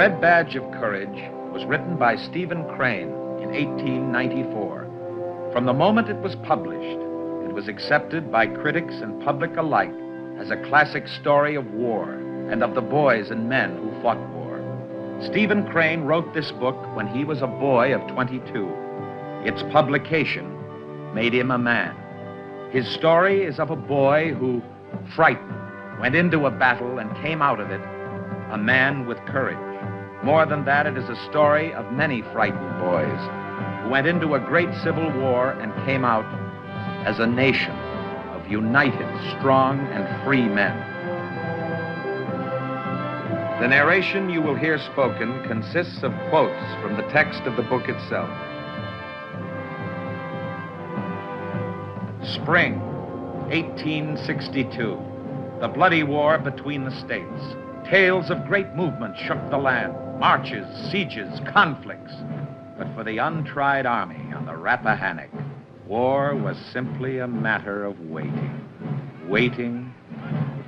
Red Badge of Courage was written by Stephen Crane in 1894. From the moment it was published, it was accepted by critics and public alike as a classic story of war and of the boys and men who fought war. Stephen Crane wrote this book when he was a boy of 22. Its publication made him a man. His story is of a boy who, frightened, went into a battle and came out of it a man with courage. More than that, it is a story of many frightened boys who went into a great civil war and came out as a nation of united, strong, and free men. The narration you will hear spoken consists of quotes from the text of the book itself. Spring, 1862. The bloody war between the states. Tales of great movements shook the land. Marches, sieges, conflicts. But for the untried army on the Rappahannock, war was simply a matter of waiting. Waiting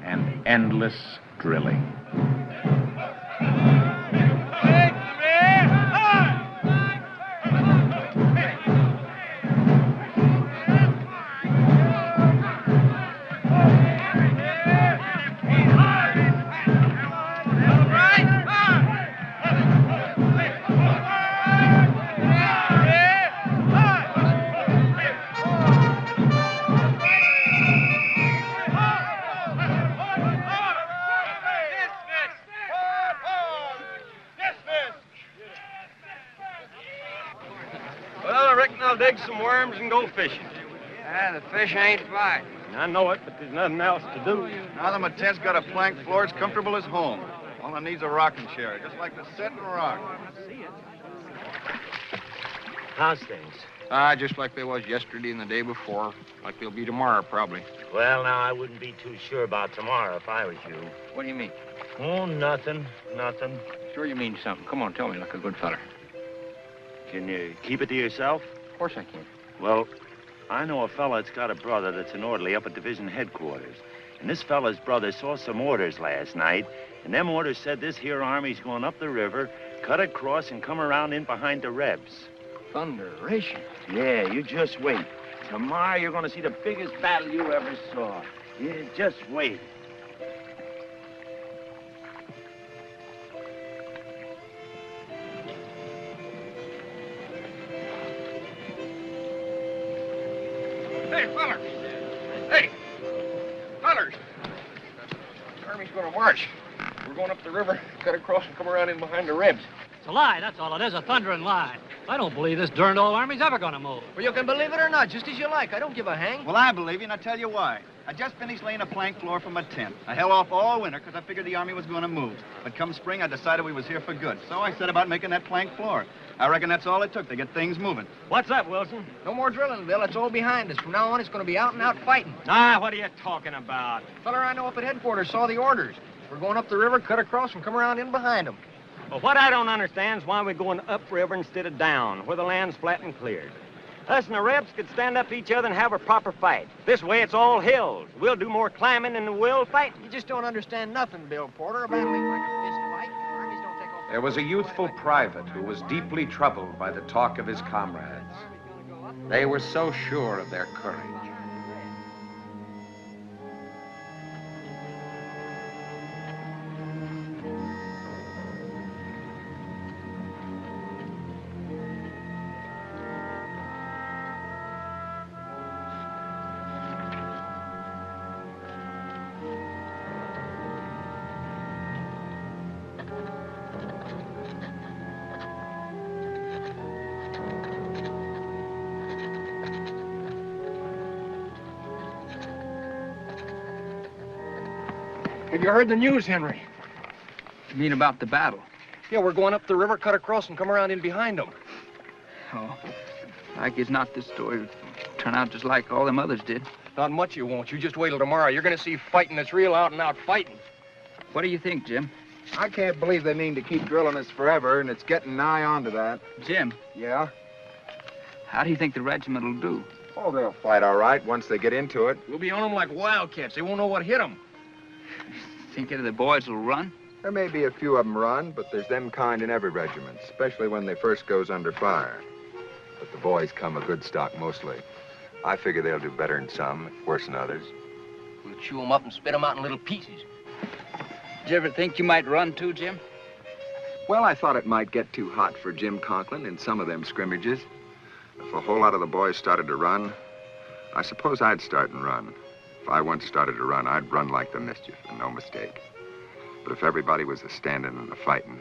and endless drilling. Dig some worms and go fishing. The fish ain't fighting. I know it, but there's nothing else to do. Now the tent's got a plank floor as comfortable as home. All it needs a rocking chair, just like to sit and rock. How's things? Just like they was yesterday and the day before. Like they'll be tomorrow, probably. Well, now, I wouldn't be too sure about tomorrow if I was you. What do you mean? Oh, nothing. Sure you mean something. Come on, tell me like a good feller. Can you keep it to yourself? Of course I can. Well, I know a fella that's got a brother that's an orderly up at division headquarters. And this fella's brother saw some orders last night, and them orders said this here army's going up the river, cut across, and come around in behind the Rebs. Thunderation. Yeah, you just wait. Tomorrow you're going to see the biggest battle you ever saw. Yeah, just wait. Hey, fellers! Hey! Fellers! The army's gonna march. We're going up the river, cut across, and come around in behind the Rebs. It's a lie, that's all it is, a thundering lie. I don't believe this darned old army's ever gonna move. Well, you can believe it or not, just as you like. I don't give a hang. Well, I believe you, and I'll tell you why. I just finished laying a plank floor for my tent. I held off all winter because I figured the army was going to move. But come spring, I decided we was here for good. So I set about making that plank floor. I reckon that's all it took to get things moving. What's up, Wilson? No more drilling, Bill. It's all behind us. From now on, it's going to be out and out fighting. Ah, what are you talking about? Feller I know up at headquarters saw the orders. We're going up the river, cut across, and come around in behind them. Well, what I don't understand is why we're going upriver instead of down, where the land's flat and cleared. Us and the Rebs could stand up to each other and have a proper fight. This way, it's all hills. We'll do more climbing than we'll fighting. You just don't understand nothing, Bill Porter. A battle ain't like a fist fight. Armies don't take off. There was a youthful private who was deeply troubled by the talk of his comrades. They were so sure of their courage. Have you heard the news, Henry? You mean about the battle? Yeah, we're going up the river, cut across, and come around in behind them. Oh, like as not, this story would turn out just like all them others did. Not much you won't. You just wait till tomorrow. You're going to see fighting that's real out-and-out fighting. What do you think, Jim? I can't believe they mean to keep drilling us forever, and it's getting nigh on to that. Jim, Yeah? how do you think the regiment will do? Oh, they'll fight all right once they get into it. We'll be on them like wildcats. They won't know what hit them. Think any of the boys will run? There may be a few of them run, but there's them kind in every regiment, especially when they first goes under fire. But the boys come a good stock mostly. I figure they'll do better than some, worse than others. We'll chew them up and spit them out in little pieces. Did you ever think you might run too, Jim? Well, I thought it might get too hot for Jim Conklin in some of them scrimmages. If a whole lot of the boys started to run, I suppose I'd start and run. If I once started to run, I'd run like the mischief, and no mistake. But if everybody was a standing and a fighting,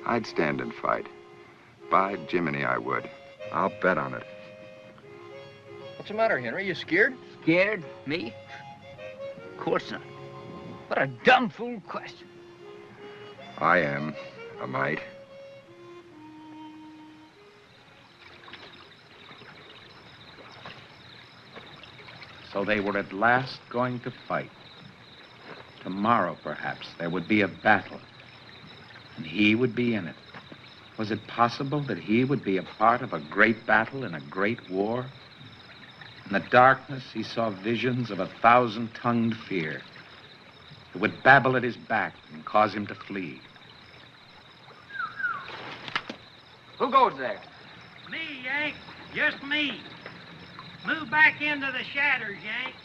I'd stand and fight. By Jiminy, I would. I'll bet on it. What's the matter, Henry? You scared? Scared? Me? Of course not. What a dumb fool question. I am, a mite. So they were at last going to fight. Tomorrow, perhaps, there would be a battle, and he would be in it. Was it possible that he would be a part of a great battle in a great war? In the darkness, he saw visions of 1,000-tongued fear. It would babble at his back and cause him to flee. Who goes there? Me, Yank. Just me. Move back into the shadows, Yank.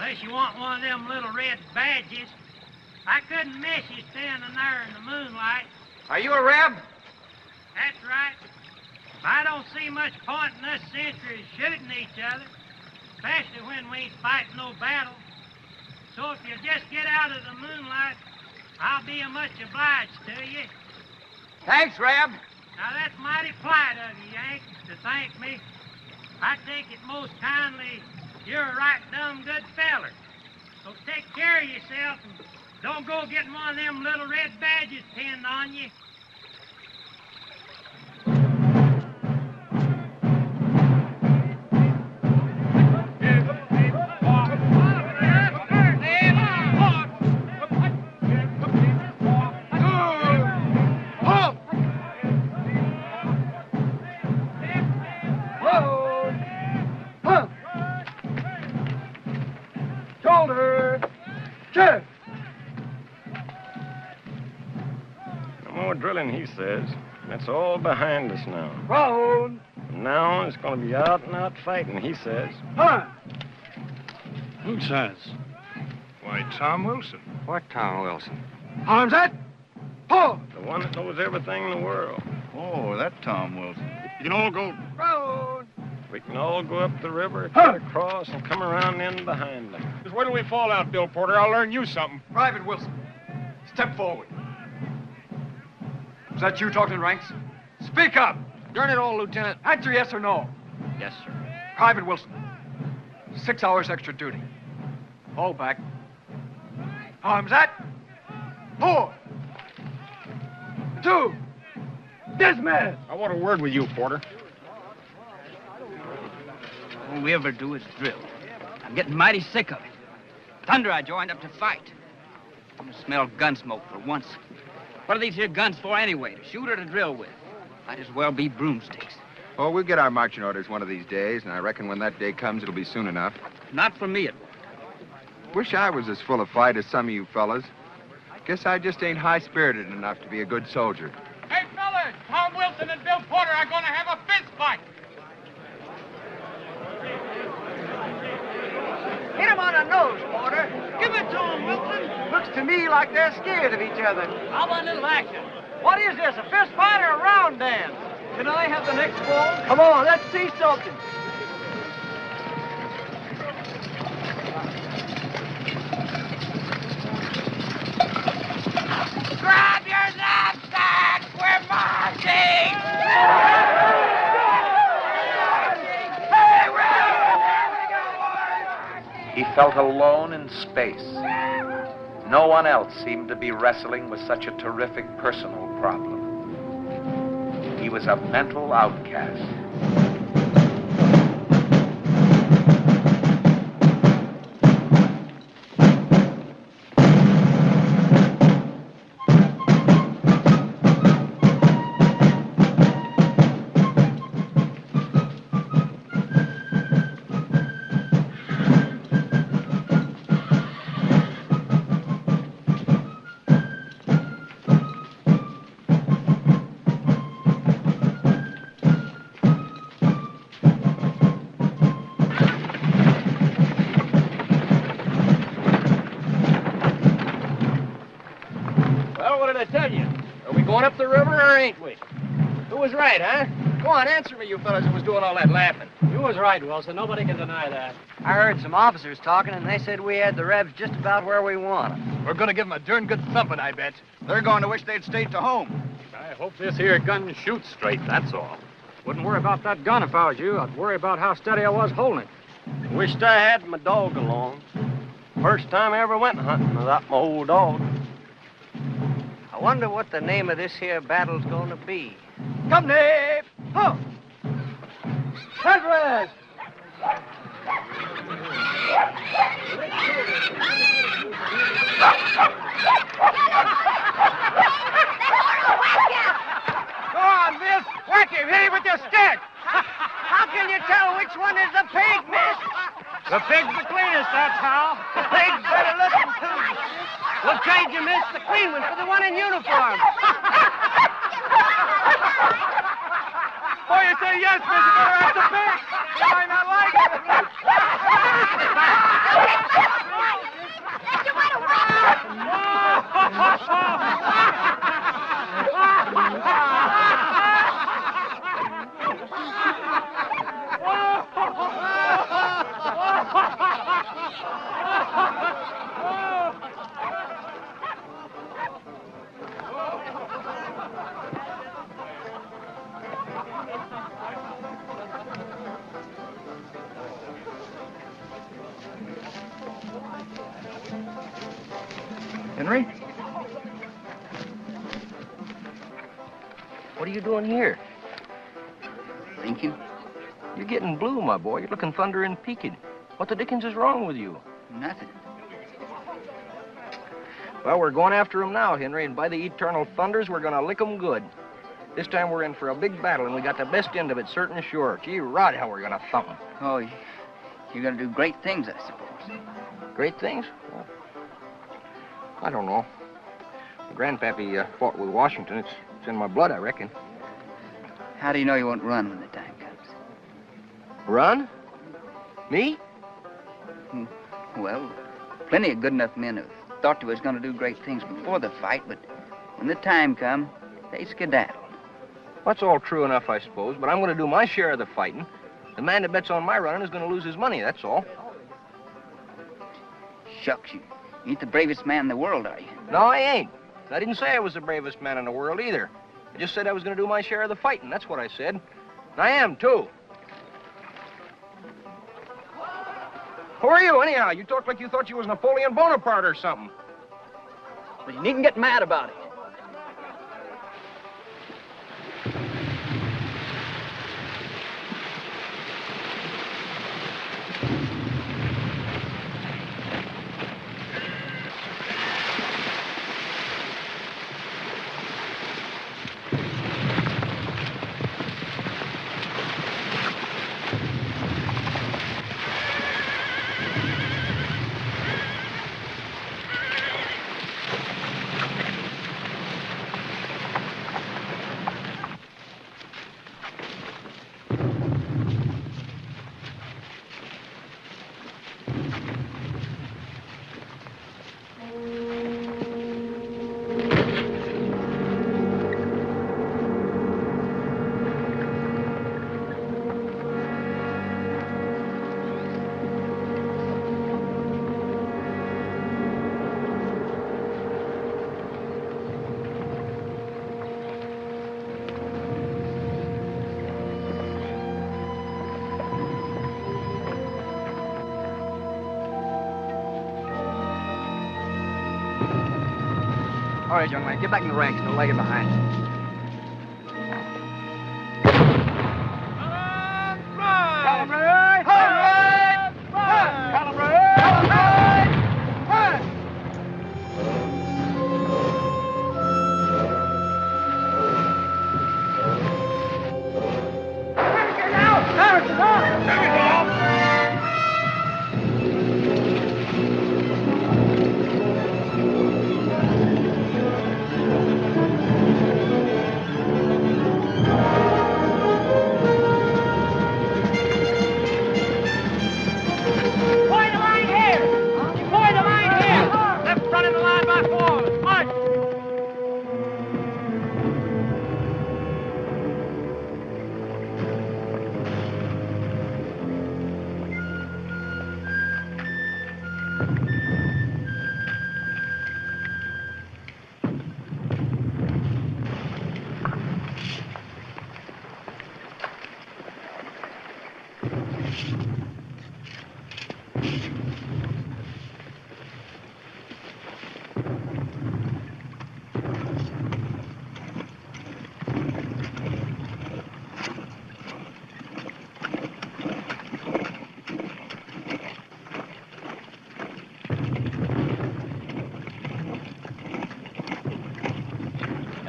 Unless you want one of them little red badges. I couldn't miss you standing there in the moonlight. Are you a Reb? That's right. I don't see much point in us sentries shooting each other, especially when we ain't fighting no battle. So if you just get out of the moonlight, I'll be much obliged to you. Thanks, Reb. Now, that's mighty polite of you, Yank, to thank me. I take it most kindly you're a right dumb good feller. So take care of yourself and don't go getting one of them little red badges pinned on you. Drilling, he says. That's all behind us now. Road. From now on, it's going to be out and out fighting, he says. Huh? Who says? Why, Tom Wilson. What Tom Wilson? Arms that? Pull. The one that knows everything in the world. Oh, that Tom Wilson. You can all go. Road. We can all go up the river, cut across, and come around in behind them. Just wait till we fall out, Bill Porter. I'll learn you something. Private Wilson, step forward. Is that you talking in ranks? Speak up! Darn it all, Lieutenant. Answer yes or no. Yes, sir. Private Wilson, 6 hours extra duty. Fall back. Arms that. 4, 2, dismiss! I want a word with you, Porter. All we ever do is drill. I'm getting mighty sick of it. Thunder, I joined up to fight. I'm gonna smell gun smoke for once. What are these here guns for anyway? To shoot or to drill with? Might as well be broomsticks. Oh, we'll get our marching orders one of these days, and I reckon when that day comes, it'll be soon enough. Not for me, it won't. Wish I was as full of fight as some of you fellas. Guess I just ain't high-spirited enough to be a good soldier. Hey, fellas, Tom Wilson and Bill Porter are going to have a fist fight. Hit him on the nose, Porter. Give it to him, Wilson. Looks to me like they're scared of each other. How about a little action? What is this, a fist fight or a round dance? Can I have the next ball? Come on, let's see something. Grab your knapsack! We're marching! He felt alone in space. No one else seemed to be wrestling with such a terrific personal problem. He was a mental outcast. I tell you? Are we going up the river or ain't we? Who was right, huh? Go on, answer me, you fellas who was doing all that laughing. You was right, Wilson. Nobody can deny that. I heard some officers talking, and they said we had the Rebs just about where we want them. We're gonna give them a darn good thumping, I bet. They're going to wish they'd stayed to home. I hope this here gun shoots straight, that's all. Wouldn't worry about that gun if I was you. I'd worry about how steady I was holding it. Wished I had my dog along. First time I ever went hunting without my old dog. I wonder what the name of this here battle's going to be. Company! Ho! Conference! Go on, Miss. Whack him. Hit him with your stick. How can you tell which one is the pig, miss? The pig's the cleanest, that's how. The pig's better looking, too. We'll trade you, miss, the clean one for the one in uniform. Boy, you say yes, miss. You better have the pig. You might not like it. Henry? What are you doing here? Thinking? You're getting blue, my boy. You're looking thundering peaked. What the dickens is wrong with you? Nothing. Well, we're going after 'em now, Henry, and by the eternal thunders, we're gonna lick 'em good. This time we're in for a big battle, and we got the best end of it, certain sure. Gee, rod, how we're gonna thump 'em. Oh, you're gonna do great things, I suppose. Great things? Well, I don't know. Grandpappy fought with Washington. It's in my blood, I reckon. How do you know you won't run when the time comes? Run? Me? Well, plenty of good enough men have thought they was gonna do great things before the fight, but when the time come, they skedaddle. That's all true enough, I suppose, but I'm going to do my share of the fighting. The man that bets on my running is going to lose his money, that's all. Shucks, you ain't the bravest man in the world, are you? No, I ain't. I didn't say I was the bravest man in the world either. I just said I was going to do my share of the fighting. That's what I said. And I am, too. Who are you, anyhow? You talk like you thought you was Napoleon Bonaparte or something. But you needn't get mad about it. All right, young man, get back in the ranks. Don't lag it behind. Calibrate!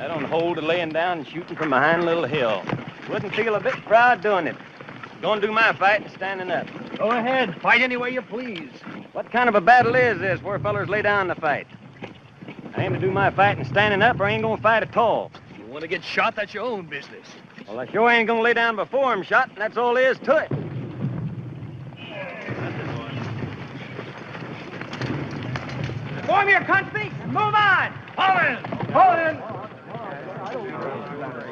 That on hold of laying down and shooting from behind a little hill. Wouldn't feel a bit proud doing it. Gonna do my fighting standing up. Go ahead. Fight any way you please. What kind of a battle is this where fellers lay down to fight? I aim to do my fighting standing up or I ain't gonna fight at all. If you want to get shot, that's your own business. Well, I sure ain't gonna lay down before I'm shot, and that's all there is to it. Form your country and move on. Hold in. Hold in.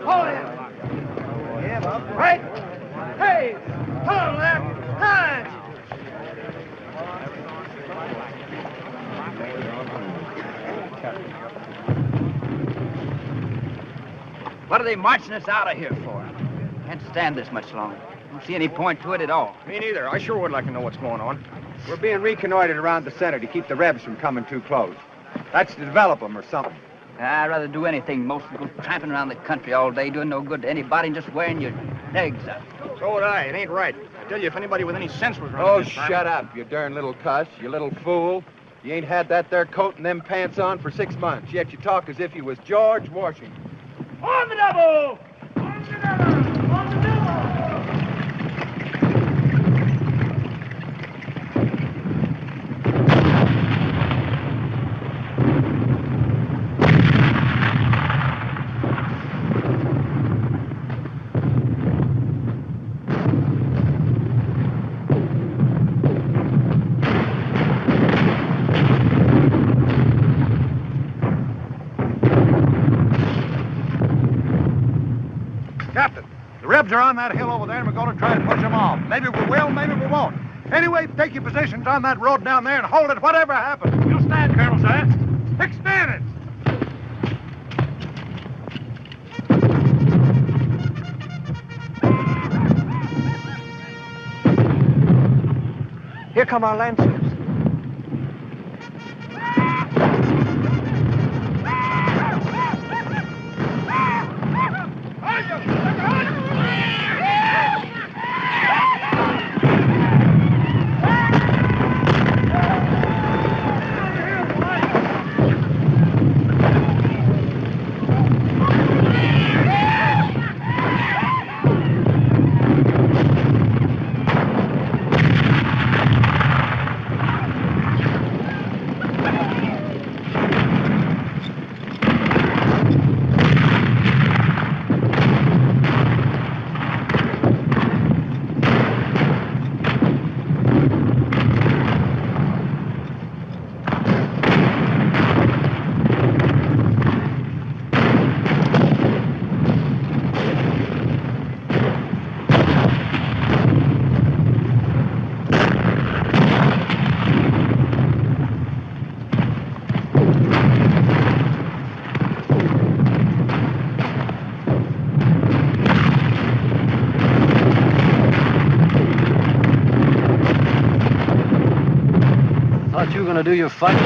Hold in. Right. Hey. Hold left. Punch. What are they marching us out of here for? Can't stand this much longer. Don't see any point to it at all. Me neither. I sure would like to know what's going on. We're being reconnoitered around the center to keep the Rebs from coming too close. That's to develop them or something. I'd rather do anything most than go tramping around the country all day doing no good to anybody and just wearing your legs out. So would I. It ain't right. I tell you, if anybody with any sense was running Oh, this farm- shut up, you darn little cuss, you little fool. You ain't had that there coat and them pants on for 6 months, yet you talk as if you was George Washington. On the double. On the double. On the double. Captain, the Rebs are on that hill over there, and we're going to try to push them off. Maybe we will, maybe we won't. Anyway, take your positions on that road down there and hold it whatever happens. You stand, Colonel Sands. Extend it. Here come our lancers. Thought you were gonna do your fighting.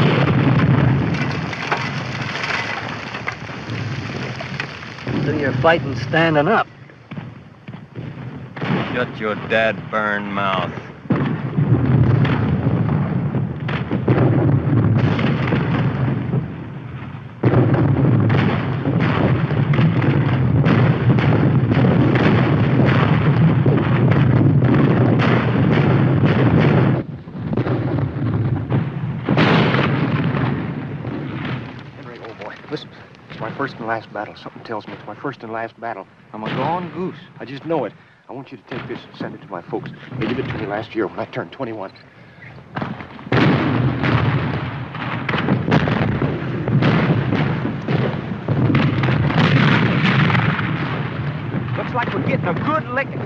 Do your fighting standing up. Shut your dad-burned mouth. Listen, it's my first and last battle. Something tells me it's my first and last battle. I'm a gone goose. I just know it. I want you to take this and send it to my folks. They gave it to me last year when I turned 21. Looks like we're getting a good licking.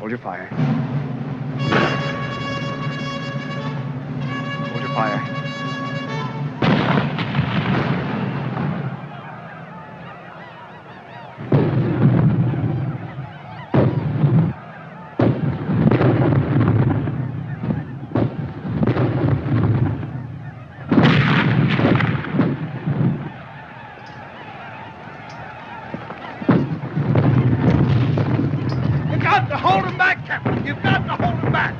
Hold your fire. Hold your fire. You've got to hold him back, Captain. You've got to hold him back.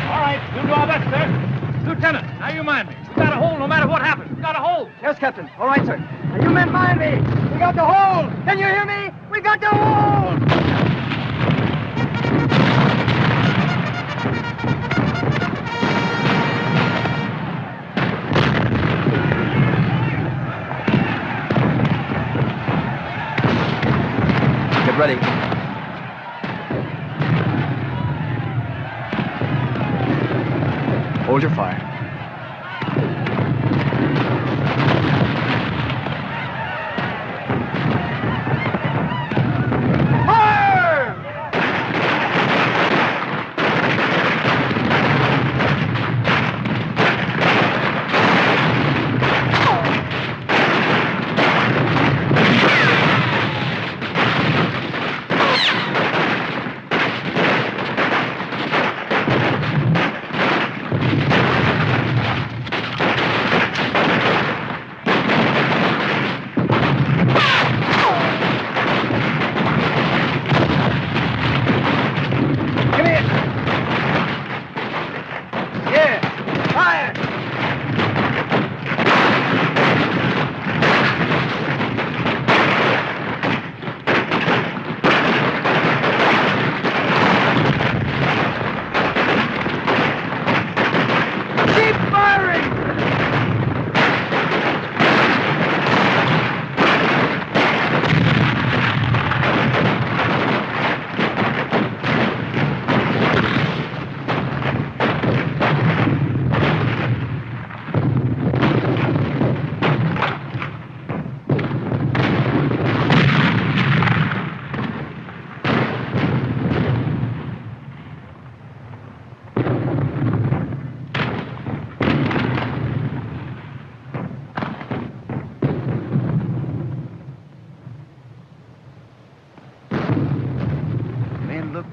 All right, we'll do our best, sir. Lieutenant, now you mind me. We got to hold no matter what happens. We got to hold. Yes, Captain. All right, sir. Now, you men mind me. We got to hold. Can you hear me? We got to hold. Get ready. Hold your fire.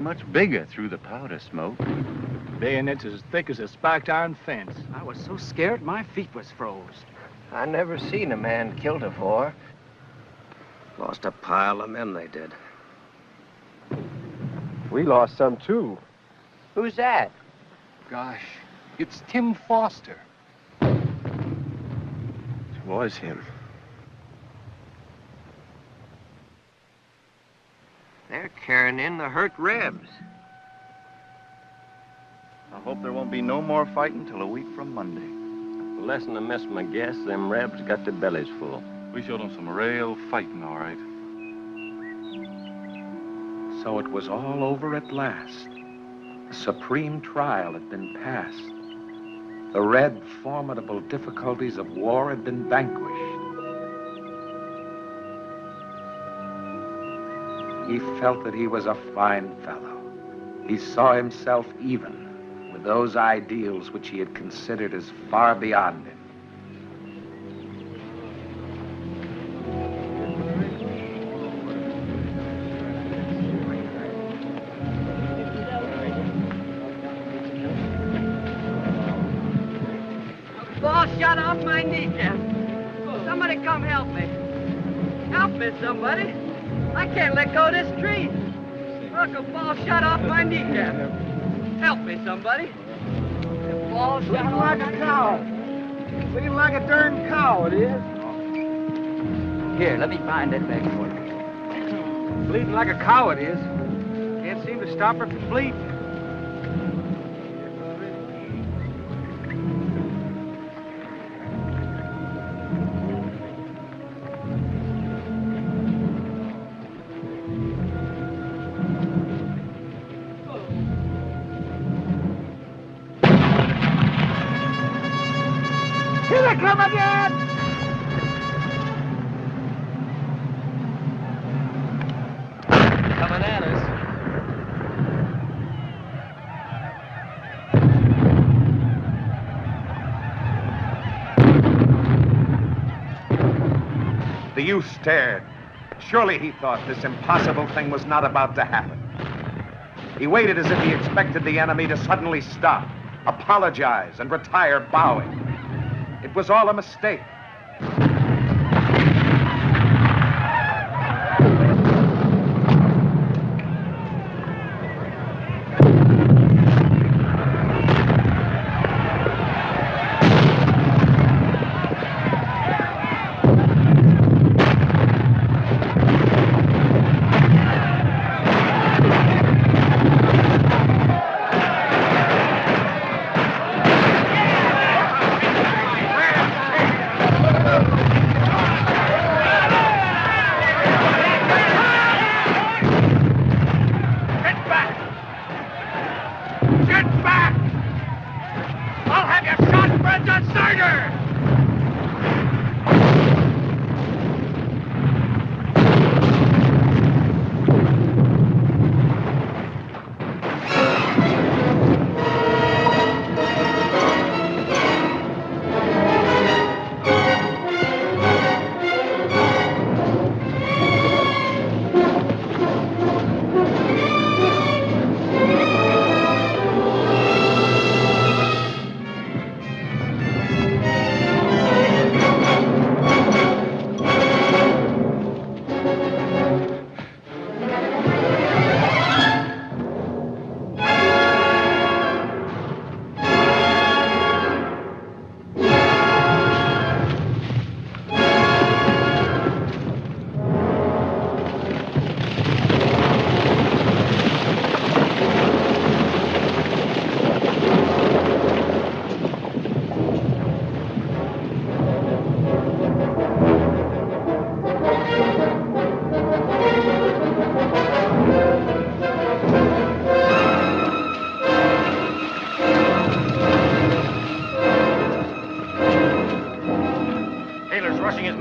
Much bigger through the powder smoke. Bayonets as thick as a spiked iron fence. I was so scared my feet was froze. I never seen a man killed afore. Lost a pile of men, they did. We lost some, too. Who's that? Gosh, it's Tim Foster. It was him. They're carrying in the hurt Rebs. I hope there won't be no more fighting till a week from Monday. Less than a miss my guess, them Rebs got their bellies full. We showed them some real fighting, all right. So it was all over at last. The supreme trial had been passed. The red, formidable difficulties of war had been vanquished. He felt that he was a fine fellow. He saw himself even with those ideals which he had considered as far beyond him. Ball shot off my kneecap. Somebody come help me. Help me, somebody. I can't let go of this tree. Look, a ball shot off my kneecap. Help me, somebody. A ball shot off like a cow. Looking like a darn cow, it is. Here, let me find that bag for you. Bleeding like a cow, it is. Can't seem to stop her from bleeding. Here they come again! Coming at us. The youth stared. Surely, he thought, this impossible thing was not about to happen. He waited as if he expected the enemy to suddenly stop, apologize, and retire bowing. It was all a mistake.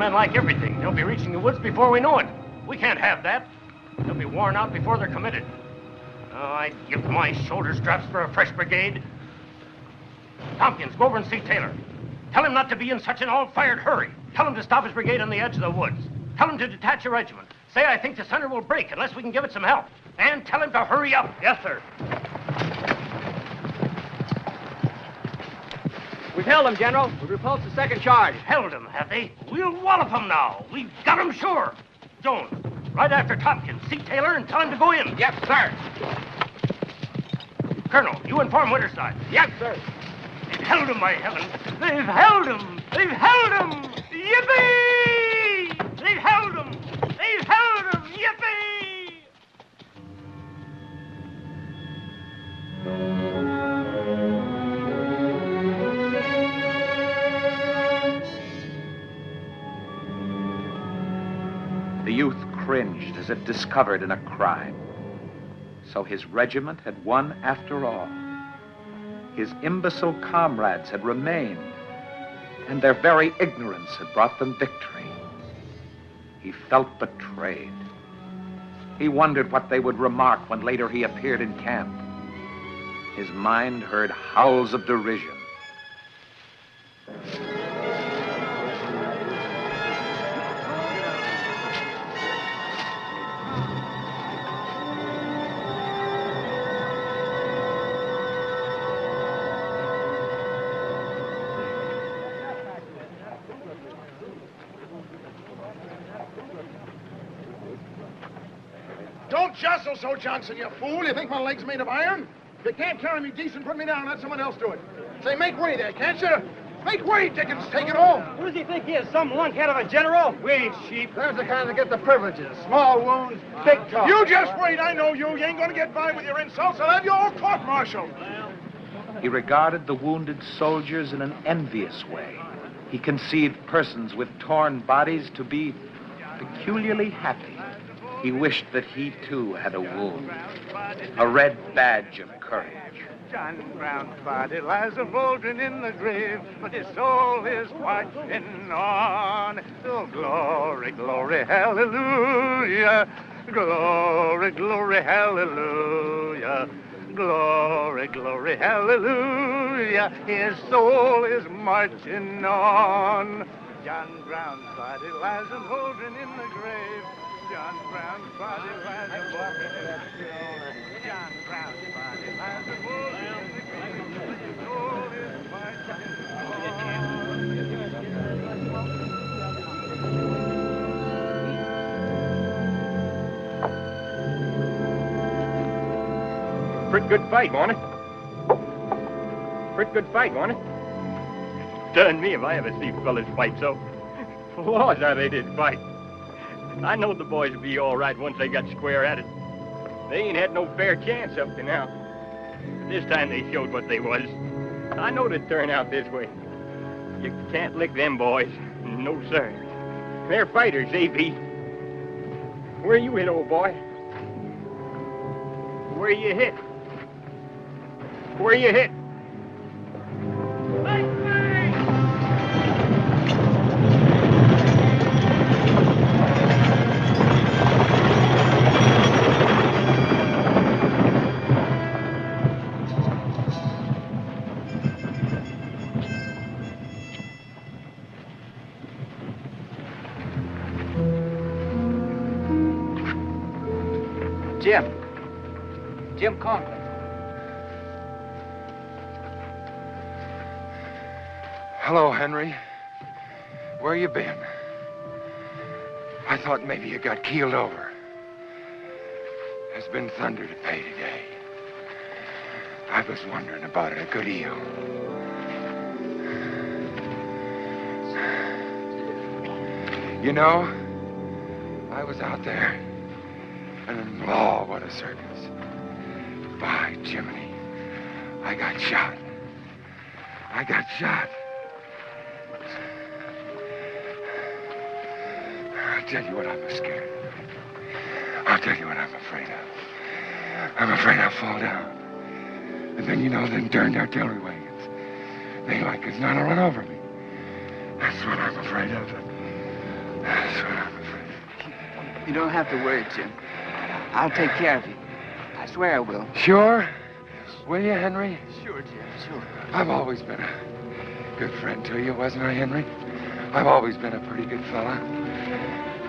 Like everything. They'll be reaching the woods before we know it. We can't have that. They'll be worn out before they're committed. Oh, I'd give my shoulder straps for a fresh brigade. Tompkins, go over and see Taylor. Tell him not to be in such an all-fired hurry. Tell him to stop his brigade on the edge of the woods. Tell him to detach a regiment. Say I think the center will break unless we can give it some help. And tell him to hurry up. Yes, sir. We've held them, General. We've repulsed the second charge. Held them, have they? We'll wallop them now. We've got them sure. Jones, right after Tompkins, see Taylor and tell him to go in. Yes, sir. Colonel, you inform Winterside. Yes, sir. They've held him, by heaven. They've held him. They've held him. Yippee! They've held him. They've held him. Yippee! The youth cringed as if discovered in a crime. So his regiment had won after all. His imbecile comrades had remained, and their very ignorance had brought them victory. He felt betrayed. He wondered what they would remark when later he appeared in camp. His mind heard howls of derision. Don't jostle so, Johnson, you fool. You think my leg's made of iron? If you can't carry me decent, put me down and let someone else do it. Say, make way there, can't you? Make way, Dickens. Take it home. Who does he think he is, some lunkhead of a general? We ain't sheep. There's the kind that get the privileges. Small wounds, big talk. You just wait. I know you. You ain't gonna get by with your insults. I'll have you all court-martialed. He regarded the wounded soldiers in an envious way. He conceived persons with torn bodies to be peculiarly happy. He wished that he, too, had a wound, a red badge of courage. John Brown's body lies a mouldin in the grave, but his soul is marching on. Oh, glory, glory, hallelujah. Glory, glory, hallelujah. Glory, glory, hallelujah. His soul is marching on. John Brown's body lies a mouldin' in the grave. John Brown's body lies a mouldin' in the grave. John Brown's body lies a mouldin' in the grave. His soul is white Pretty good fight, wasn't it? Pretty good fight, wasn't it? Darn me if I ever see fellas fight so. Laws, how they did fight. I know the boys would be all right once they got square at it. They ain't had no fair chance up to now. But this time they showed what they was. I know they'd turn out this way. You can't lick them boys. No, sir. They're fighters, they be. Where you hit, old boy? Where you hit? Where you hit? Jim Conklin. Hello, Henry. Where you been? I thought maybe you got keeled over. There's been thunder to pay today. I was wondering about it a good deal. You know, I was out there, and Law, what a circus. By Jiminy, I got shot. I got shot. I'll tell you what I'm scared of. I'll tell you what I'm afraid of. I'm afraid I'll fall down. And then, you know, them darned artillery wagons. They like as not to run over me. That's what I'm afraid of. That's what I'm afraid of. You don't have to worry, Jim. I'll take care of you. I swear I will. Sure? Will you, Henry? Sure, Jim, sure. I've always been a good friend to you, wasn't I, Henry? I've always been a pretty good fella.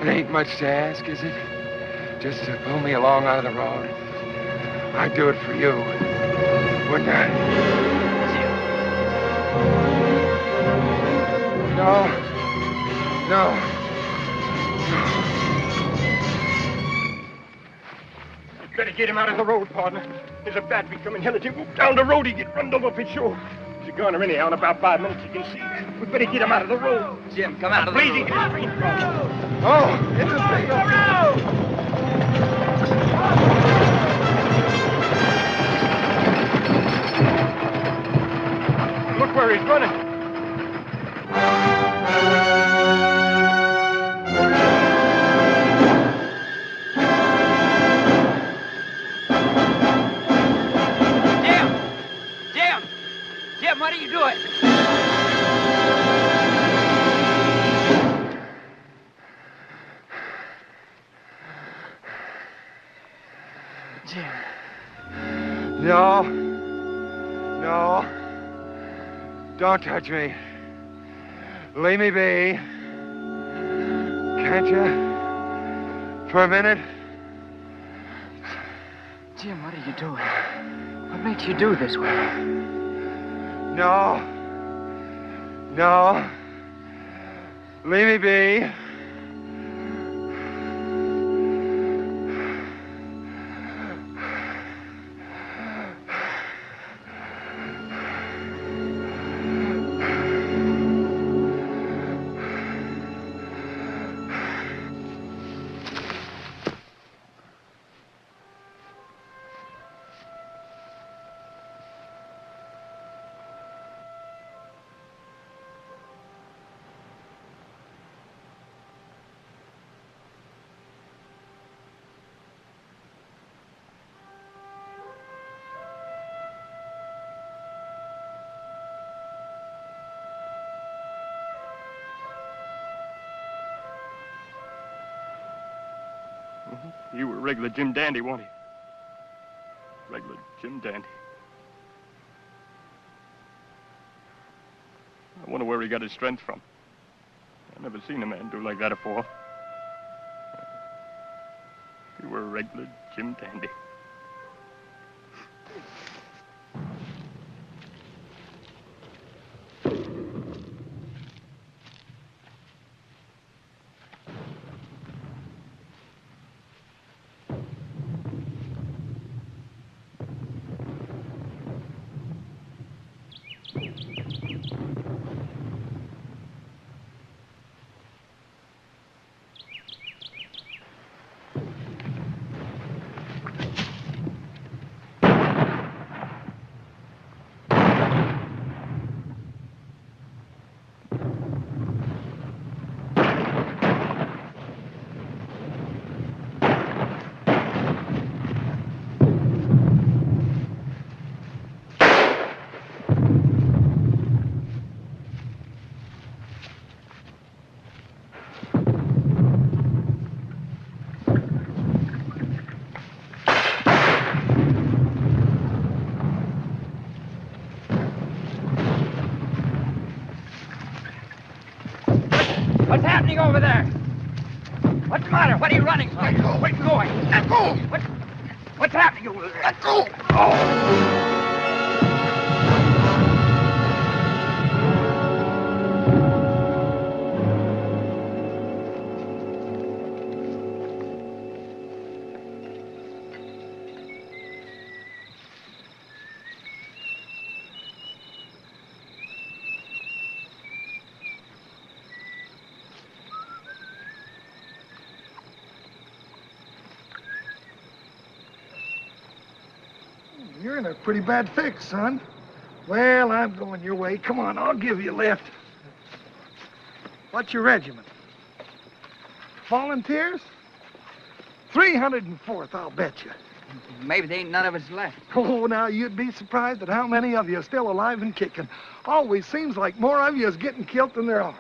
It ain't much to ask, is it? Just to pull me along out of the road. I'd do it for you, wouldn't I? No. No. Better get him out of the road, partner. There's a battery coming hell if you move down the road, he get run over for sure. He's a goner anyhow. In about 5 minutes, you can see. We better get him out of the road. Jim, come out of the road. Please, get train crossing. Oh, it's a big road. Look where he's running. Jim, what are you doing? Jim. No. No. Don't touch me. Leave me be. Can't you? For a minute? Jim, what are you doing? What makes you do this way? No. No. Leave me be. You were regular Jim Dandy, weren't you? Regular Jim Dandy. I wonder where he got his strength from. Never seen a man do like that afore. You were a regular Jim Dandy. What's happening over there? What's the matter? What are you running? Let go. Where are you going? Let go. What's happening over there? Let go. Oh. You're in a pretty bad fix, son. Well, I'm going your way. Come on, I'll give you a lift. What's your regiment? Volunteers? 304th, I'll bet you. Maybe there ain't none of us left. Oh, now, you'd be surprised at how many of you are still alive and kicking. Always seems like more of you is getting killed than there are.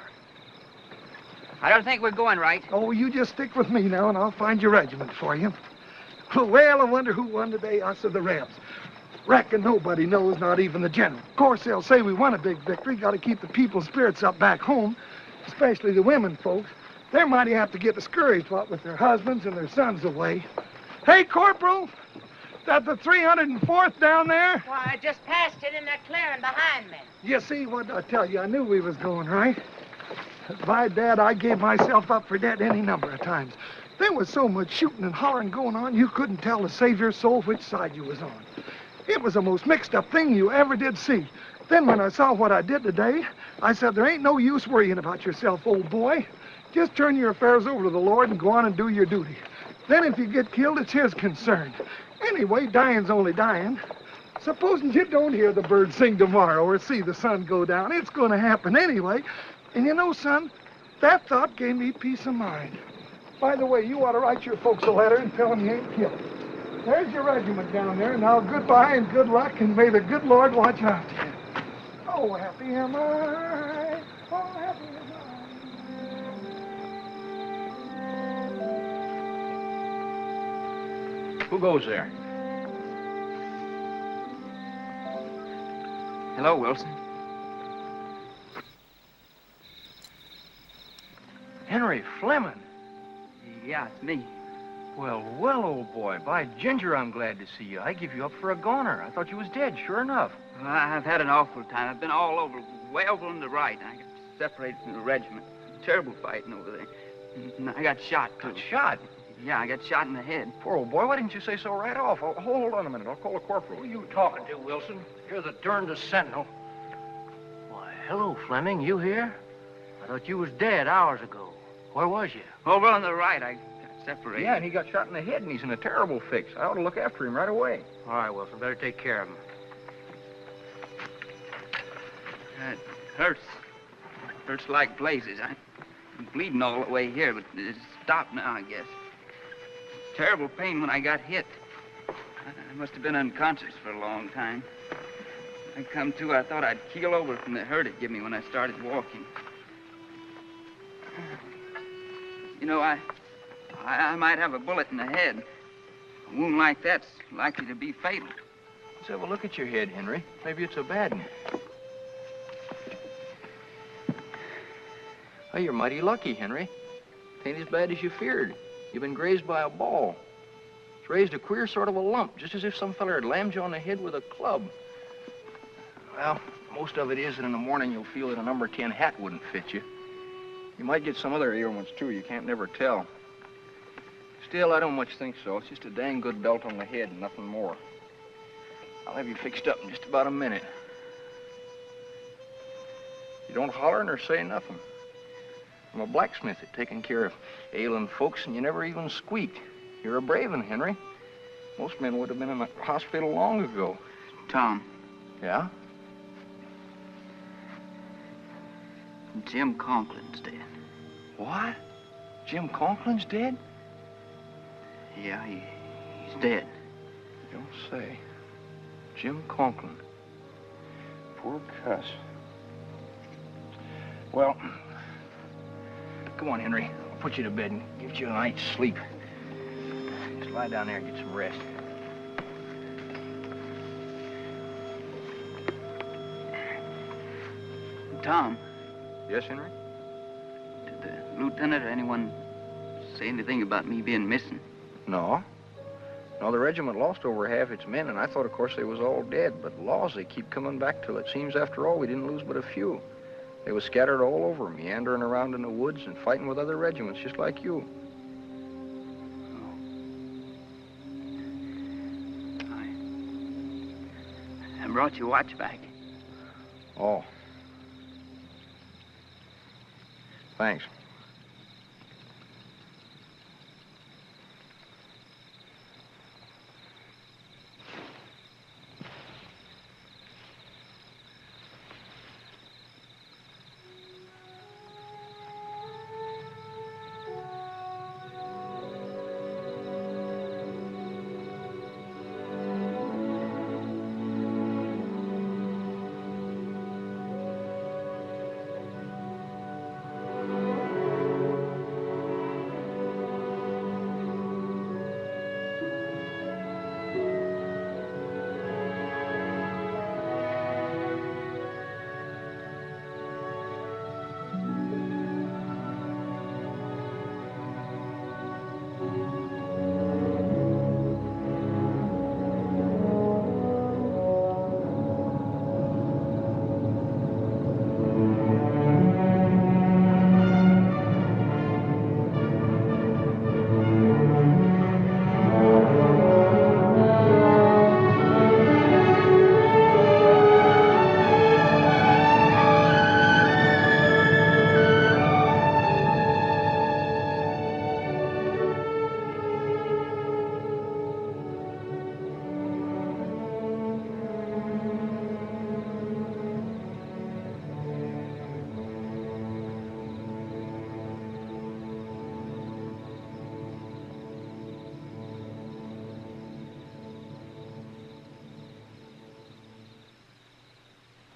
I don't think we're going right. Oh, you just stick with me now, and I'll find your regiment for you. Well, I wonder who won today, us or the Rebs. Reckon nobody knows, not even the general. Of course, they'll say we won a big victory. Got to keep the people's spirits up back home, especially the women folks. They're mighty apt to get discouraged, what, with their husbands and their sons away. Hey, Corporal, that the 304th down there? Why, I just passed it in that clearing behind me. You see, what I tell you, I knew we was going right. By Dad, I gave myself up for dead any number of times. There was so much shooting and hollering going on, you couldn't tell to save your soul which side you was on. It was the most mixed-up thing you ever did see. Then when I saw what I did today, I said, there ain't no use worrying about yourself, old boy. Just turn your affairs over to the Lord and go on and do your duty. Then if you get killed, it's his concern. Anyway, dying's only dying. Supposing you don't hear the birds sing tomorrow or see the sun go down, it's going to happen anyway. And you know, son, that thought gave me peace of mind. By the way, you ought to write your folks a letter and tell them you ain't killed. There's your regiment down there. Now, goodbye and good luck, and may the good Lord watch out to you. Oh, happy am I. Oh, happy am I. Who goes there? Hello, Wilson. Henry Fleming. Yeah, it's me. Well, old boy. By ginger, I'm glad to see you. I give you up for a goner. I thought you was dead, sure enough. Well, I've had an awful time. I've been all over, way over on the right. I got separated from the regiment. Terrible fighting over there. And I got shot, too. Got shot? Yeah, I got shot in the head. Poor old boy, why didn't you say so right off? Hold on a minute. I'll call the corporal. Who are you talking to, Wilson? You're the darndest sentinel. Why, hello, Fleming. You here? I thought you was dead hours ago. Where was you? Over on the right. I got separated. Yeah, and he got shot in the head, and he's in a terrible fix. I ought to look after him right away. All right, Wilson. Better take care of him. It hurts. Hurts like blazes. I'm bleeding all the way here, but it's stopped now, I guess. Terrible pain when I got hit. I must have been unconscious for a long time. I come to, I thought I'd keel over from the hurt it gave me when I started walking. You know, I might have a bullet in the head. A wound like that's likely to be fatal. Let's have a look at your head, Henry. Maybe it's a bad one. Oh, you're mighty lucky, Henry. It ain't as bad as you feared. You've been grazed by a ball. It's raised a queer sort of a lump, just as if some feller had lammed you on the head with a club. Well, most of it is that in the morning you'll feel that a number 10 hat wouldn't fit you. You might get some other ailments, too. You can't never tell. Still, I don't much think so. It's just a dang good belt on the head and nothing more. I'll have you fixed up in just about a minute. You don't holler nor say nothing. I'm a blacksmith at taking care of ailing folks, and you never even squeaked. You're a brave one, Henry. Most men would have been in the hospital long ago. Tom. Yeah? Jim Conklin's dead. What? Jim Conklin's dead? Yeah, he's dead. You don't say. Jim Conklin. Poor cuss. Well, come on, Henry. I'll put you to bed and give you a night's sleep. Just lie down there and get some rest. Tom. Yes, Henry? Did the lieutenant or anyone say anything about me being missing? No. No, the regiment lost over half its men, and I thought, of course, they was all dead. But laws, they keep coming back till it seems, after all, we didn't lose but a few. They was scattered all over, meandering around in the woods and fighting with other regiments, just like you. I brought your watch back. Oh. Thanks.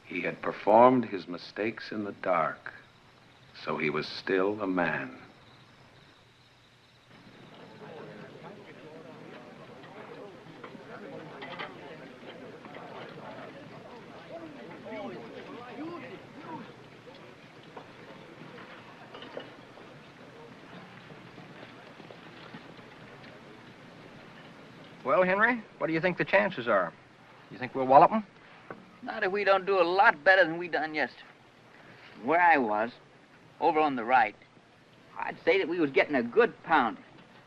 He had performed his mistakes in the dark, so he was still a man. Well, Henry, what do you think the chances are? You think we'll wallop them? Not if we don't do a lot better than we done yesterday. Where I was, over on the right, I'd say that we was getting a good pounding.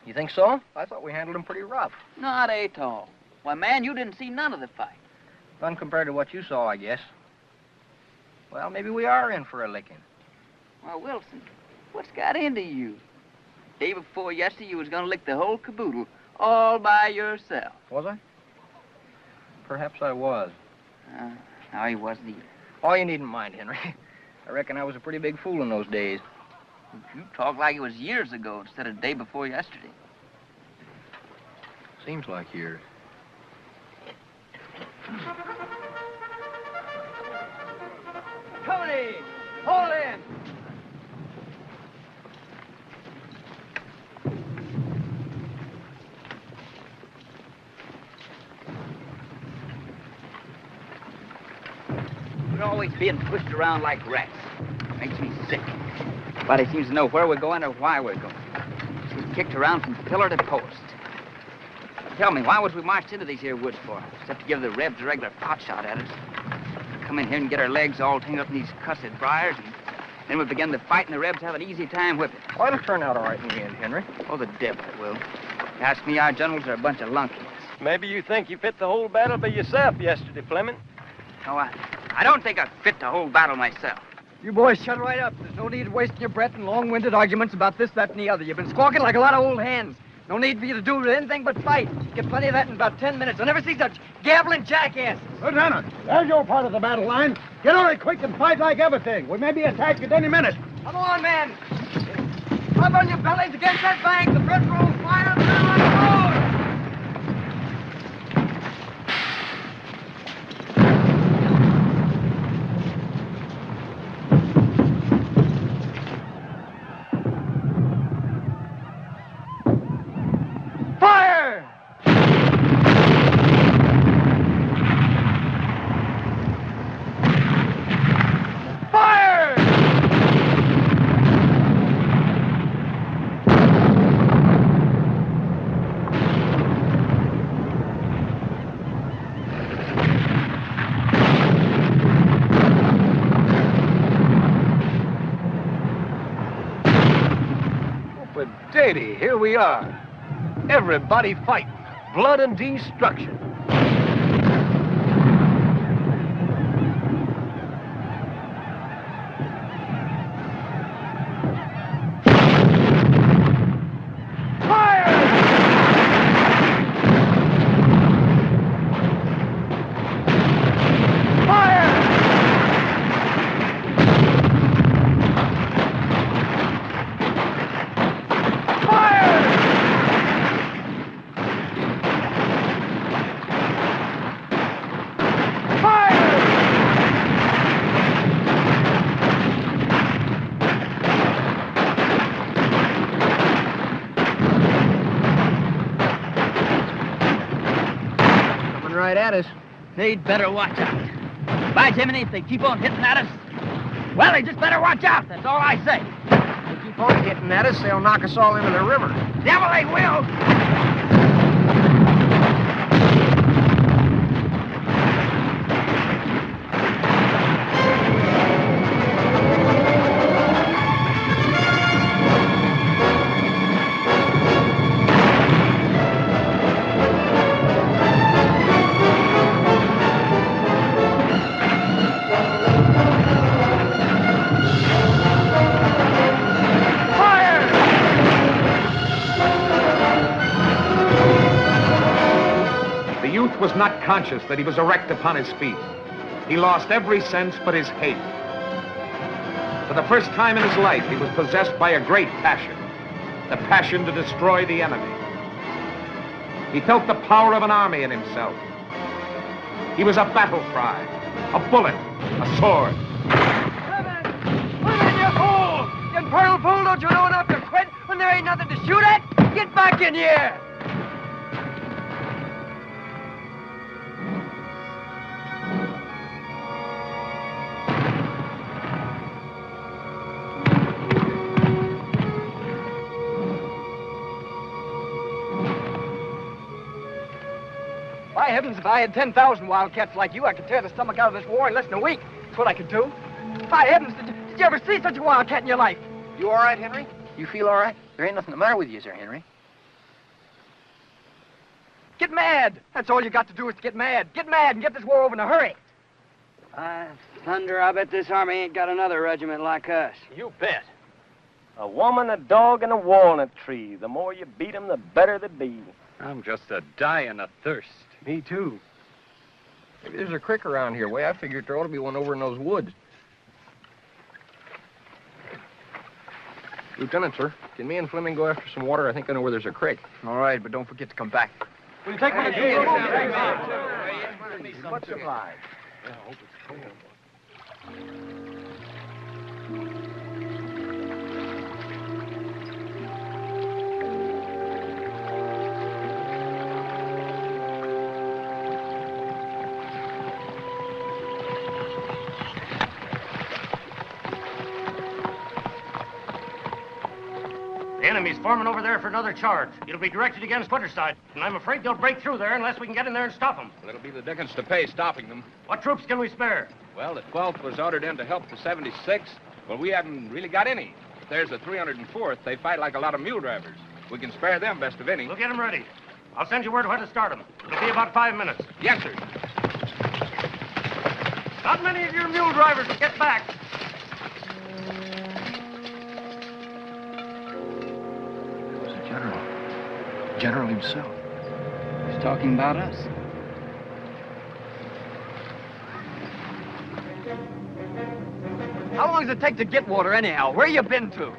You think so? I thought we handled them pretty rough. Not at all. Why, man, you didn't see none of the fight. None compared to what you saw, I guess. Well, maybe we are in for a licking. Well, Wilson, what's got into you? Day before yesterday, you was gonna lick the whole caboodle all by yourself. Was I? Perhaps I was. No, he wasn't either. Oh, you needn't mind, Henry. I reckon I was a pretty big fool in those days. You talk like it was years ago instead of day before yesterday. Seems like years. Cody, hold in. We're always being pushed around like rats. Makes me sick. Nobody seems to know where we're going or why we're going. We've kicked around from pillar to post. Tell me, why was we marched into these here woods for? Except to give the Rebs a regular pot shot at us. Come in here and get our legs all tangled up in these cussed briars, and then we begin the fight, and the Rebs have an easy time whipping. Well, it'll turn out all right in the end, Henry. Oh, the devil it will. Ask me, our generals are a bunch of lunkies. Maybe you think you fit the whole battle by yourself yesterday, Fleming. No, I don't think I fit the whole battle myself. You boys shut right up. There's no need wasting your breath in long-winded arguments about this, that, and the other. You've been squawking like a lot of old hens. No need for you to do anything but fight. Get plenty of that in about 10 minutes. I'll never see such gabbling jackasses. Lieutenant, there's your part of the battle line. Get on it quick and fight like everything. We may be attacked at any minute. Come on, men. Up on your bellies against that bank. The French will fire through like a road. Fire! Fire! But Daddy, here we are. Everybody fighting. Blood and destruction. Right at us. They'd better watch out. By Jiminy, if they keep on hitting at us, well, they just better watch out. That's all I say. If they keep on hitting at us, they'll knock us all into the river. Devil, they will. Was not conscious that he was erect upon his feet. He lost every sense but his hate. For the first time in his life, he was possessed by a great passion, the passion to destroy the enemy. He felt the power of an army in himself. He was a battle cry, a bullet, a sword. Women, you fool! You infernal fool, don't you know enough to quit when there ain't nothing to shoot at? Get back in here! By heavens, if I had 10,000 wildcats like you, I could tear the stomach out of this war in less than a week. That's what I could do. By heavens, did you ever see such a wildcat in your life? You all right, Henry? You feel all right? There ain't nothing the matter with you, sir, Henry. Get mad. That's all you got to do is to get mad. Get mad and get this war over in a hurry. Thunder, I bet this army ain't got another regiment like us. You bet. A woman, a dog, and a walnut tree. The more you beat 'em, the better they be. I'm just dying of thirst. Me too. Maybe there's a creek around here. Way I figured there ought to be one over in those woods. Lieutenant, sir, can me and Fleming go after some water? I think I know where there's a creek. All right, but don't forget to come back. Will you take one of these? Much obliged. enemies forming over there for another charge. It'll be directed against Winterside, and I'm afraid they'll break through there unless we can get in there and stop them. Well, it'll be the dickens to pay stopping them. What troops can we spare? Well, the 12th was ordered in to help the 76th. Well, we haven't really got any. If there's the 304th, they fight like a lot of mule drivers. We can spare them best of any. We'll get them ready. I'll send you word when to start them. It'll be about 5 minutes. Yes, sir. Not many of your mule drivers will get back. General himself. He's talking about us. How long does it take to get water anyhow? Where you been to?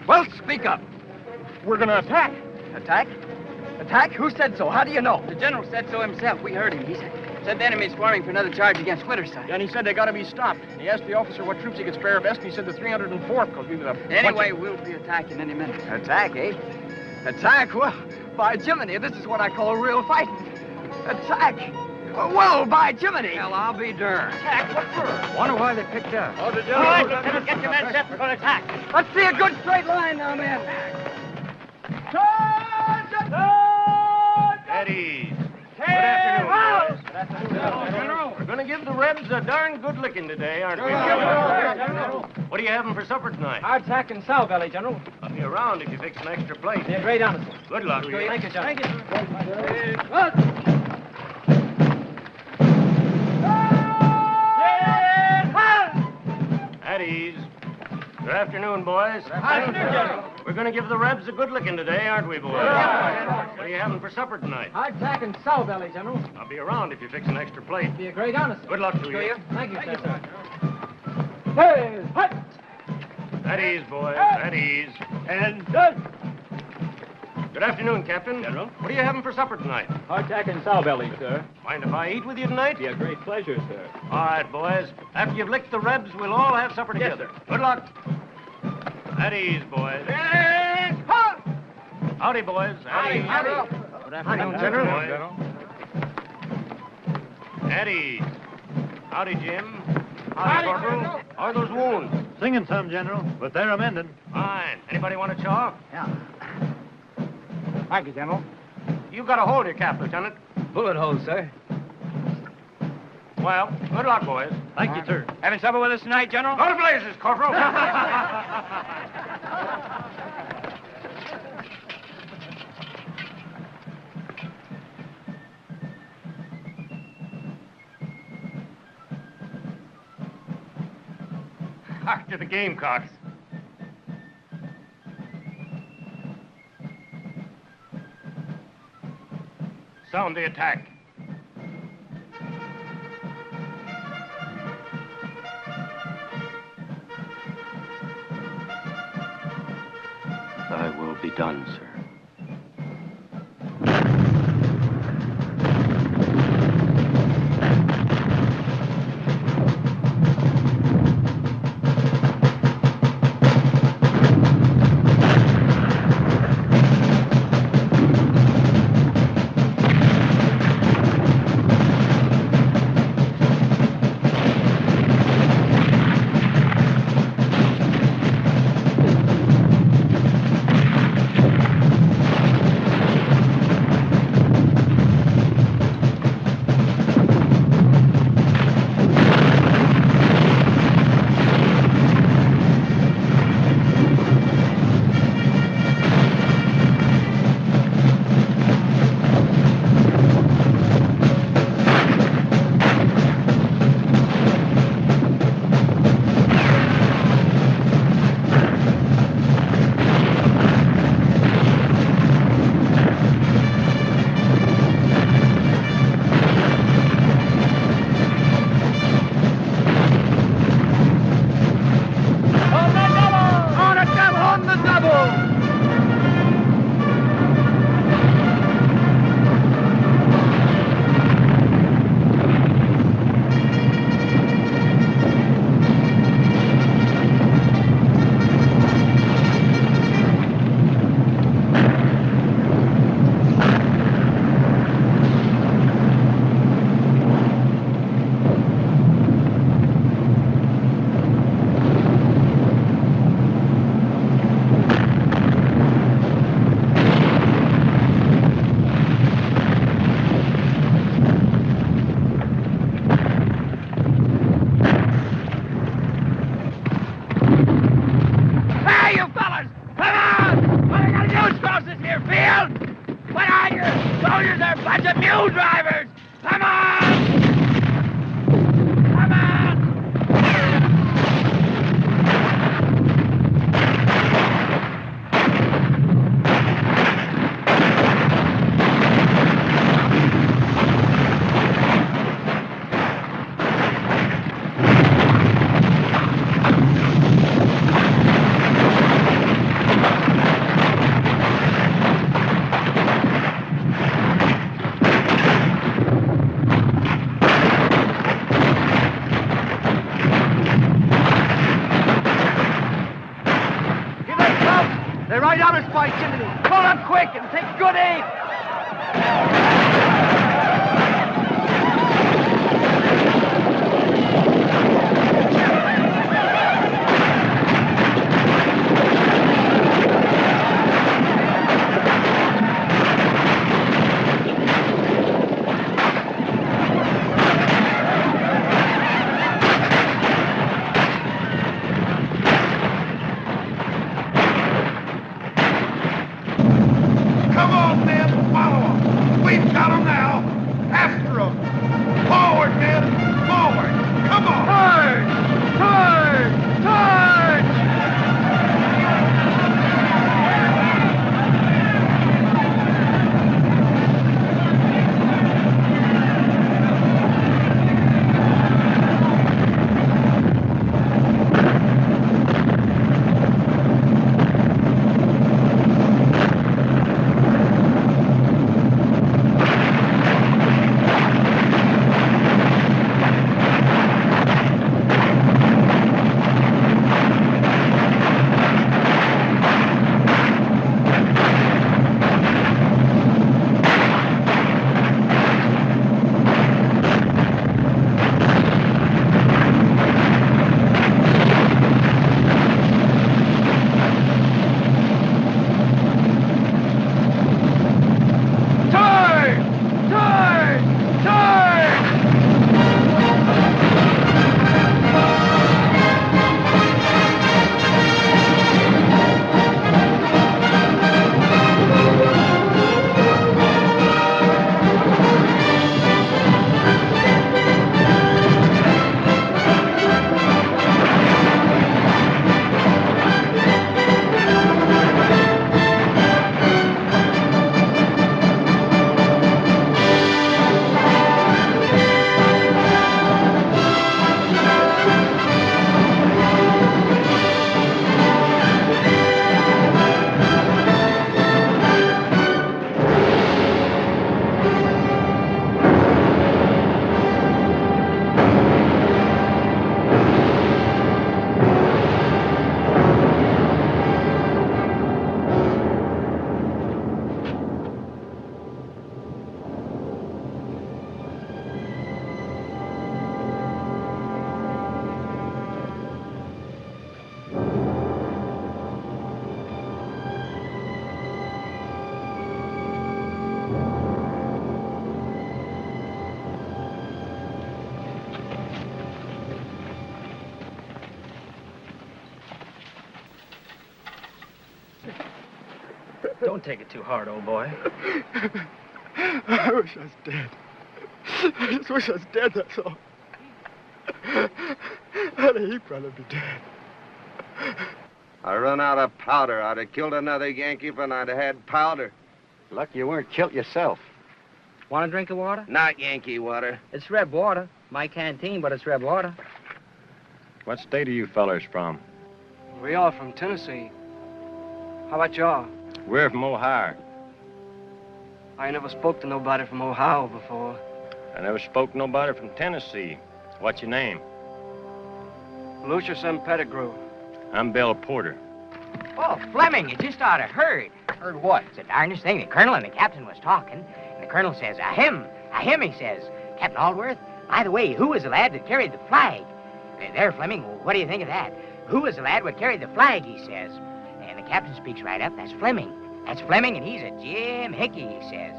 Well, speak up. We're gonna attack. Attack? Attack? Who said so? How do you know? The general said so himself. We heard him. He said the enemy's forming for another charge against Winterside. And he said they gotta be stopped. He asked the officer what troops he could spare best, and he said the 304th, because we were the... Anyway, we'll be attacking any minute. Attack, eh? Attack? Well, by Jiminy, this is what I call real fighting. Attack! Well, by Jiminy! Well, I'll be darned. Attack? What for? Wonder why they picked us. All right, Lieutenant, get your men set. We're gonna attack. Let's see a good straight line now, men. At ease. Good afternoon, boys. Good afternoon, General. We're gonna give the Rebs a darn good licking today, aren't we? General. What are you having for supper tonight? Hardtack and sow belly, General. I'll be around if you fix an extra plate. Be a great honor, sir. Good luck. Thank you, General. Thank you, At ease. Good afternoon, boys. General. We're going to give the Rebs a good licking today, aren't we, boys? What are you having for supper tonight? Hardtack and sow belly, General. I'll be around if you fix an extra plate. Be a great honor, sir. Good luck to you. Thank you, sir. Hey, hut! At ease, boys. At ease. And done. Good afternoon, Captain. General. What are you having for supper tonight? Hardtack and sow belly, sir. Mind if I eat with you tonight? Be a great pleasure, sir. All right, boys. After you've licked the Rebs, we'll all have supper Yes, together. sir. Good luck. At ease, boys. Howdy, boys. At ease. Good afternoon, General. At ease. Howdy, Jim. Howdy, Corporal. How are those wounds? Singing some, General, but they're amending. Fine. Anybody want a chaw? Yeah. Thank you, General. You've got a hold of your cap, Lieutenant. Bullet hole, sir. Well, good luck, boys. Thank you, sir. Having supper with us tonight, General? Go to blazes, Corporal. Hark to the gamecocks. Sound the attack. Thy will be done, sir. right out of sight, Jiminy. Pull up quick and take good aim. Don't take it too hard, old boy. I wish I was dead. I just wish I was dead, that's all. Honey, he'd probably be dead. I run out of powder. I'd have killed another Yankee if I'd had powder. Lucky you weren't killed yourself. Want a drink of water? Not Yankee water. It's Reb water. My canteen, but it's Reb water. What state are you fellers from? We all from Tennessee. How about y'all? We're from Ohio. I never spoke to nobody from Ohio before. I never spoke to nobody from Tennessee. What's your name? Lucius M. Pettigrew. I'm Bill Porter. Oh, Fleming, you just ought to heard. Heard what? It's the darndest thing. The colonel and the captain was talking, and the colonel says, ahem, he says. Captain Allworth, by the way, who was the lad that carried the flag? There, Fleming, what do you think of that? Who was the lad that carried the flag, he says. And the captain speaks right up, that's Fleming. That's Fleming, and he's a Jim Hickey, he says.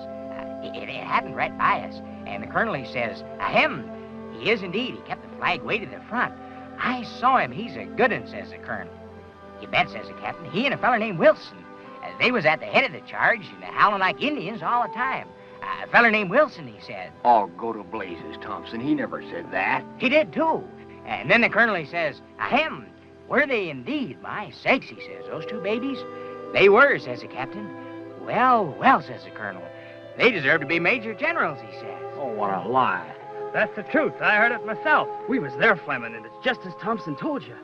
It happened right by us. And the colonel, he says, ahem, he is indeed. He kept the flag way to the front. I saw him. He's a good un, says the colonel. You bet, says the captain. He and a feller named Wilson. They was at the head of the charge and howling like Indians all the time. A feller named Wilson, he said. Oh, go to blazes, Thompson. He never said that. He did, too. And then the colonel, he says, ahem, were they indeed? My sakes, he says, those two babies? They were, says the captain. Well, well, says the colonel. They deserve to be major generals, he says. Oh, what a lie. That's the truth. I heard it myself. We was there, Fleming, and it's just as Thompson told you.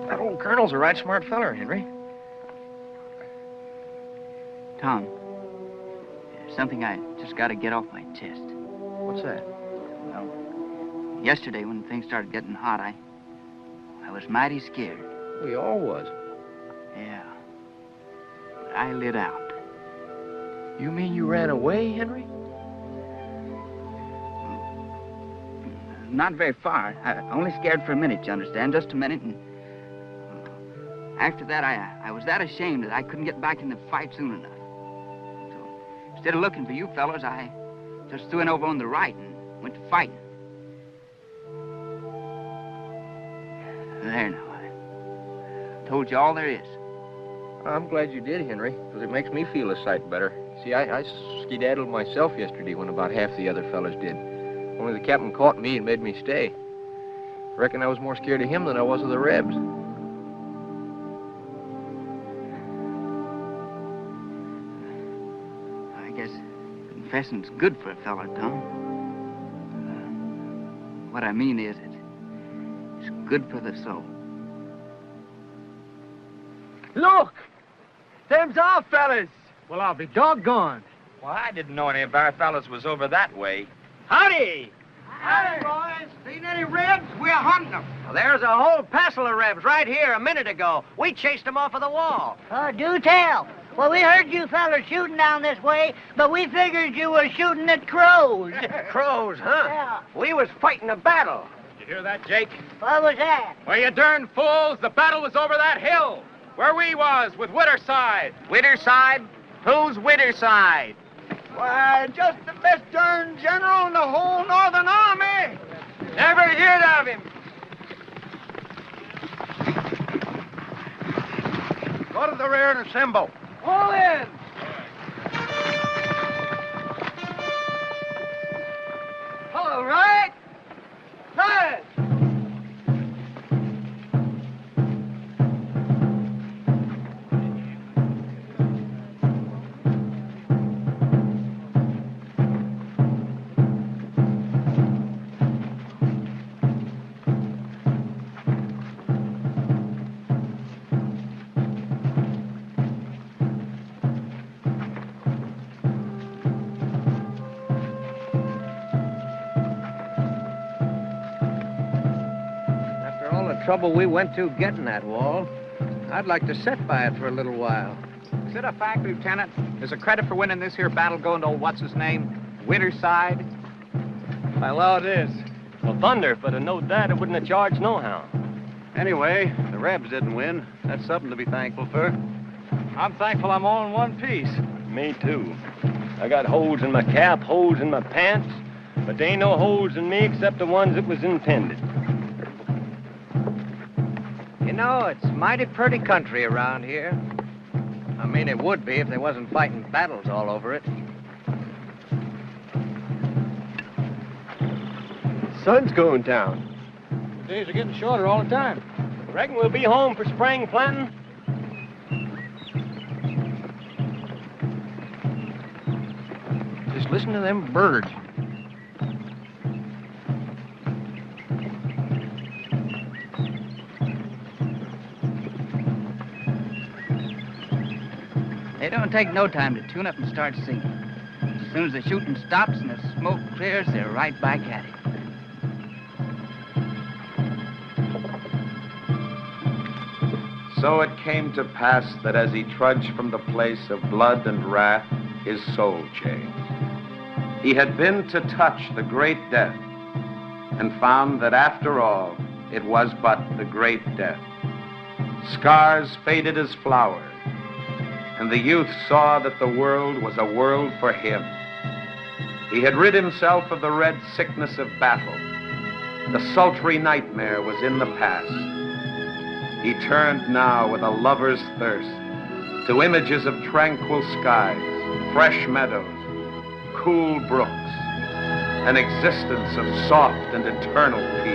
That old colonel's a right smart feller, Henry. Tom, there's something I just got to get off my chest. What's that? Well, yesterday when things started getting hot, I was mighty scared. We all was. Yeah. But I lit out. You mean you ran away, Henry? Not very far. I only scared for a minute, you understand? Just a minute, and after that, I was that ashamed that I couldn't get back in the fight soon enough. So, instead of looking for you fellows, I just threw in over on the right and went to fighting. There now, I told you all there is. I'm glad you did, Henry, because it makes me feel a sight better. See, I skedaddled myself yesterday when about half the other fellas did. Only the captain caught me and made me stay. Reckon I was more scared of him than I was of the Rebs. I guess confessing's good for a fella, Tom. What I mean is, it's good for the soul. Look! Them's our fellas. Well, I'll be doggone. Well, I didn't know any of our fellas was over that way. Howdy! Howdy, boys. Seen any Rebs? We're hunting them. Well, there's a whole passel of Rebs right here a minute ago. We chased them off of the wall. Do tell. Well, we heard you fellas shooting down this way, but we figured you were shooting at crows. Crows, huh? Yeah. We was fighting a battle. Did you hear that, Jake? What was that? Well, you darn fools, the battle was over that hill, where we was with Whitterside. Whitterside? Who's Whitterside? Why, just the best darn general in the whole Northern Army. Never heard of him. Go to the rear and assemble. All in. All right. Right. Trouble we went to getting that wall, I'd like to sit by it for a little while. Is it a fact, Lieutenant? Is a credit for winning this here battle going to old what's-his-name, Whitterside? Why, well, it is. Well, thunder, if I'd have known that, it wouldn't have charged no how. Anyway, the Rebs didn't win. That's something to be thankful for. I'm thankful I'm all in one piece. Me, too. I got holes in my cap, holes in my pants, but there ain't no holes in me except the ones that was intended. You know, it's mighty pretty country around here. I mean, it would be if they wasn't fighting battles all over it. Sun's going down. The days are getting shorter all the time. Reckon we'll be home for spring planting? Just listen to them birds. They don't take no time to tune up and start singing. As soon as the shooting stops and the smoke clears, they're right back at it. So it came to pass that as he trudged from the place of blood and wrath, his soul changed. He had been to touch the great death and found that after all, it was but the great death. Scars faded as flowers, and the youth saw that the world was a world for him. He had rid himself of the red sickness of battle. The sultry nightmare was in the past. He turned now with a lover's thirst to images of tranquil skies, fresh meadows, cool brooks, an existence of soft and eternal peace.